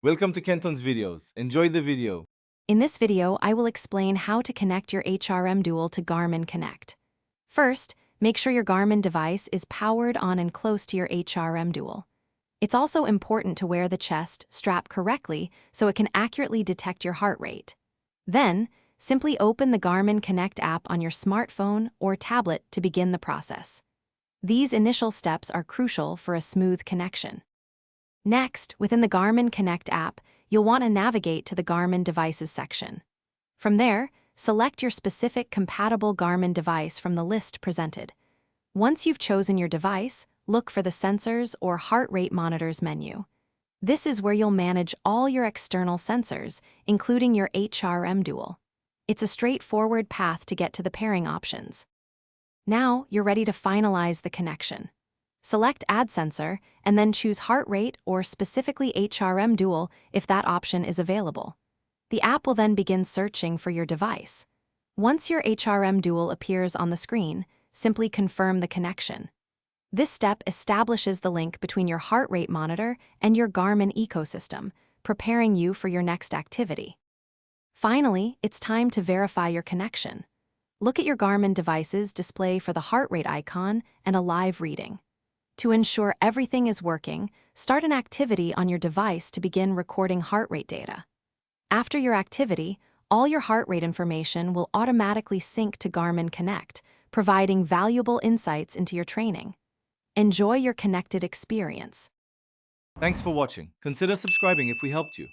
Welcome to Kenton's videos. Enjoy the video. In this video, I will explain how to connect your HRM Dual to Garmin Connect. First, make sure your Garmin device is powered on and close to your HRM Dual. It's also important to wear the chest strap correctly so it can accurately detect your heart rate. Then, simply open the Garmin Connect app on your smartphone or tablet to begin the process. These initial steps are crucial for a smooth connection. Next, within the Garmin Connect app, you'll want to navigate to the Garmin Devices section. From there, select your specific compatible Garmin device from the list presented. Once you've chosen your device, look for the Sensors or Heart Rate Monitors menu. This is where you'll manage all your external sensors, including your HRM Dual. It's a straightforward path to get to the pairing options. Now, you're ready to finalize the connection. Select Add Sensor, and then choose Heart Rate or specifically HRM Dual if that option is available. The app will then begin searching for your device. Once your HRM Dual appears on the screen, simply confirm the connection. This step establishes the link between your heart rate monitor and your Garmin ecosystem, preparing you for your next activity. Finally, it's time to verify your connection. Look at your Garmin device's display for the heart rate icon and a live reading. To ensure everything is working, start an activity on your device to begin recording heart rate data. After your activity, all your heart rate information will automatically sync to Garmin Connect, providing valuable insights into your training. Enjoy your connected experience. Thanks for watching. Consider subscribing if we helped you.